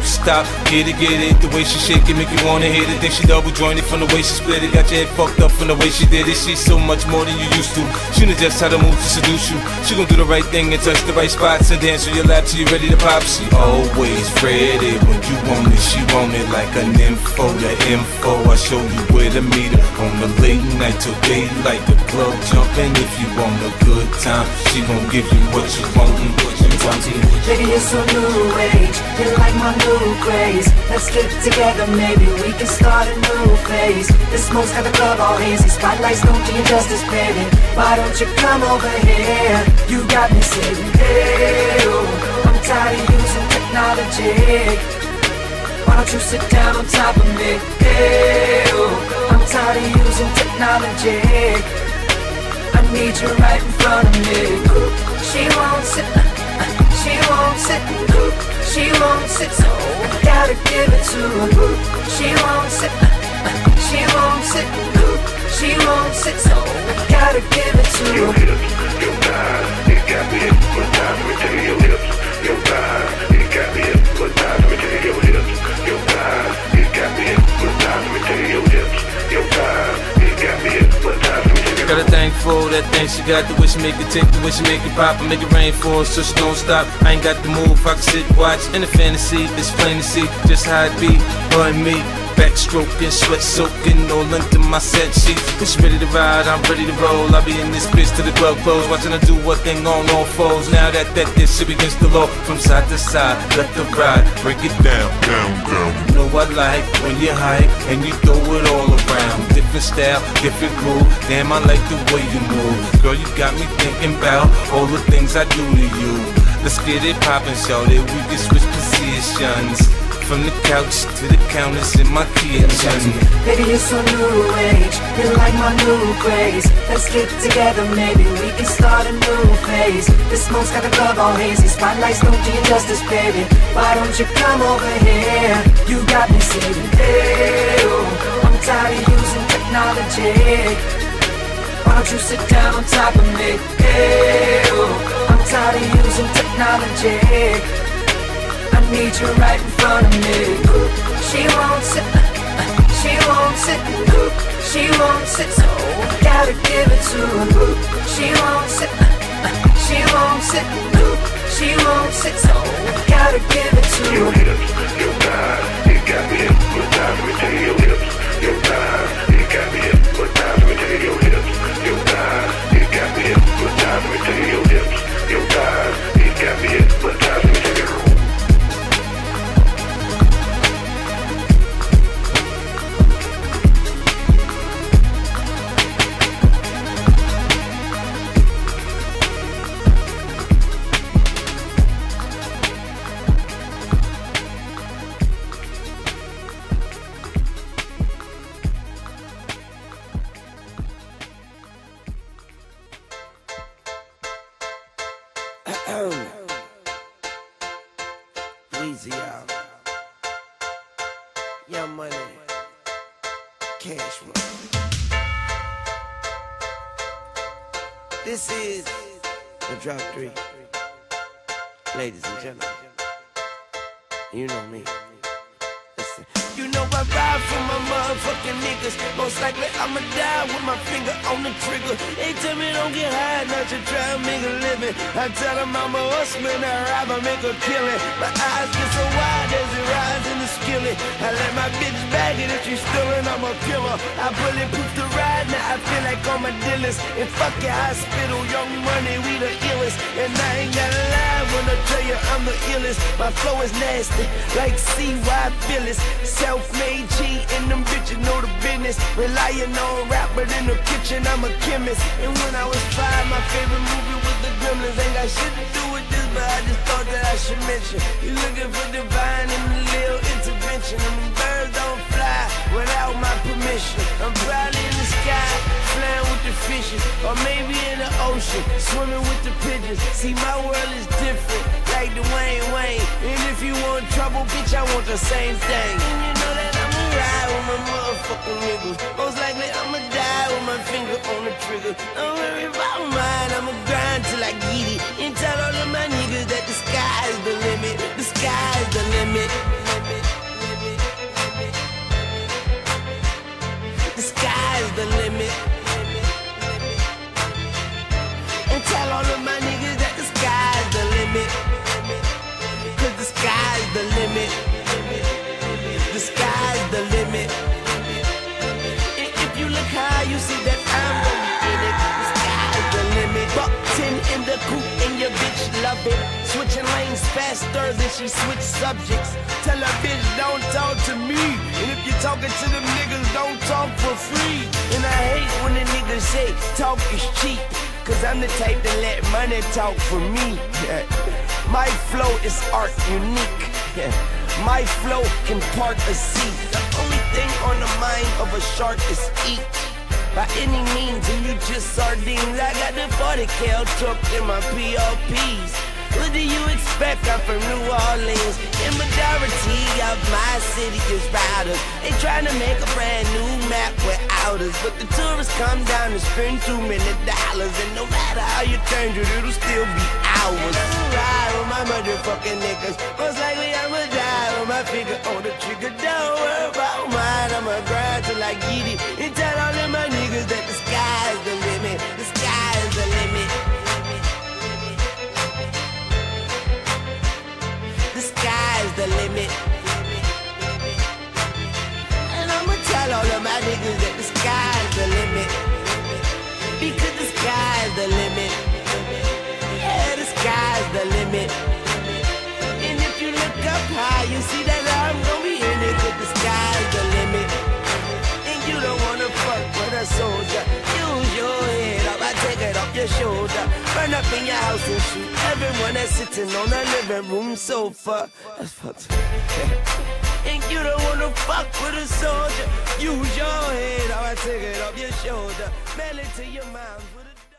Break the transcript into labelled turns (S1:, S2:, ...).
S1: stop. Get it, the way she shake it make you wanna hit it. Then she double jointed from the way she split it. Got your head fucked up from the way she did it. She's so much more than you used to. She knows just how to move to seduce you. She gon' do the right thing and touch the right spots and dance on your lap till you ready to pop. She always ready when you want it. She want it like an info, the info. I show you where to meet her on the late night till daylight. The club jumping if you want a good time. She gon' give you what you want and what you want.
S2: Baby, you're so new age, you're like my new craze. Let's get together, maybe we can start a new phase. The smoke's got the club all hazy, spotlights don't do you justice, baby. Why don't you come over here? You got me saying, hey, oh, I'm tired of using technology. Why don't you sit down on top of me? Hey, oh, I'm tired of using technology. I need you right in front of me. She won't sit, she won't sit, she won't sit, so I gotta give it to her. She won't sit, she won't sit, she won't sit, so I gotta give it to her.
S3: Your hips, your thighs, it got me hypnotized. Let me tell you your hips, your thighs, it got me hypnotized. Let me tell you your hips, your thighs, it got me hypnotized. Let me tell you your hips, your thighs, it got me hypnotized.
S1: Got a thing for that thing she got, the way she make it tick, the way she make it pop and make it rain for us so she don't stop. I ain't got the move, I can sit, watch in the fantasy, it's plain to see just how it be, her and me. Backstroking, sweat soaking, all into my set sheets. When she ready to ride, I'm ready to roll. I'll be in this bitch till the club close, watching her do what thing on all fours. Now that this shit begins to low, from side to side, let the ride, break it down, down, down. You know I like when you hype and you throw it all around. Different style, different groove. Damn, I like the way you move. Girl, you got me thinking about all the things I do to you. Let's get it poppin', shorty. We can switch positions. From the couch to the counters in my kitchen.
S2: Baby, you're so new age, you're like my new craze. Let's get together, maybe we can start a new phase. The smoke's got the club all hazy, spotlights don't do you justice, baby. Why don't you come over here? You got me saying, hey, oh, I'm tired of using technology. Why don't you sit down on top of me? Hey, oh, I'm tired of using technology. I need you right in front of me. She won't sit, she won't sit, she won't sit, so I gotta give it to her. She won't sit, she won't sit, she won't sit, so I gotta give it to her.
S3: Your hips, your thighs, it got me hypnotized. Let me tell you your hips, your thighs, it got me hypnotized. Let me tell you your hips, your thighs, it got me hypnotized. Let me tell you your hips, your thighs, it got me hypnotized. Let me tell you.
S4: Easy out. Young money. Cash money. This is the drop 3. Ladies and gentlemen. You know me. Listen. You know I ride for my motherfucking niggas. Most likely I'ma die with my finger on the trigger. They tell me don't get high, not to try to make a living. I tell them I'm a hustler, I rap, I make a killing. My eyes get so wide as it rides in the skillet. I let my bitch bag it, if she's stealing, I'm a killer. I bulletproof the ride, now I feel like I'm a dealers. And fuck your hospital, young money, we the illest. And I ain't gotta lie when I tell you I'm the illest. My flow is nasty, like CY Phyllis. Self-made G and them bitches know the business. Relying on rap, but in the kitchen I'm a chemist. And when I was 5, my favorite movie was The Gremlins. Ain't got shit to do with this, but I just thought that I should mention. You looking for divine and a little intervention. And them birds don't fly without my permission. I'm probably in the sky, flying with the fishes. Or maybe in the ocean, swimming with the pigeons. See, my world is different, like the Wayne. And if you want trouble, bitch, I want the same thing. And you know that I'ma ride with my motherfucking niggas. Most likely I'ma die with my finger on the trigger. Don't worry about mine, I'ma grind till I get it. And tell all of my niggas that the sky is the limit. The sky is the limit. coupe and your bitch love it. Switching lanes faster than she switch subjects. Tell her bitch don't talk to me. And if you're talking to them niggas, don't talk for free. And I hate when the niggas say talk is cheap, cause I'm the type to let money talk for me. My flow is art unique. My flow can part a sea. The only thing on the mind of a shark is eat. By any means, and you just sardines. I got the 40 cal tucked in my PLPs. What do you expect? I'm from New Orleans. The majority of my city is riders. They trying to make a brand new map without us, but the tourists come down and spend $2 million, and no matter how you change it, it'll still be ours. I'ma ride with my motherfucking niggas. Most likely I'ma die with my finger on the trigger. Don't worry about mine. I'ma grind till I get it and tell all of my niggas that the sky's the limit. The sky's the limit. The sky's the limit. And I'ma tell all of my niggas that the sky's the limit. Because the sky's the limit. Yeah, the sky's the limit. And if you look up high, you see that I'm gonna be in it. Cause the sky's the limit. And you don't wanna fuck with a soldier. Use your head up, I take it off your shoulder. Burn up in your house and shoot everyone that's sitting on the living room sofa. That's fucked. And you don't wanna fuck with a soldier. Use your head up, I take it off your shoulder. Mail it to your mom.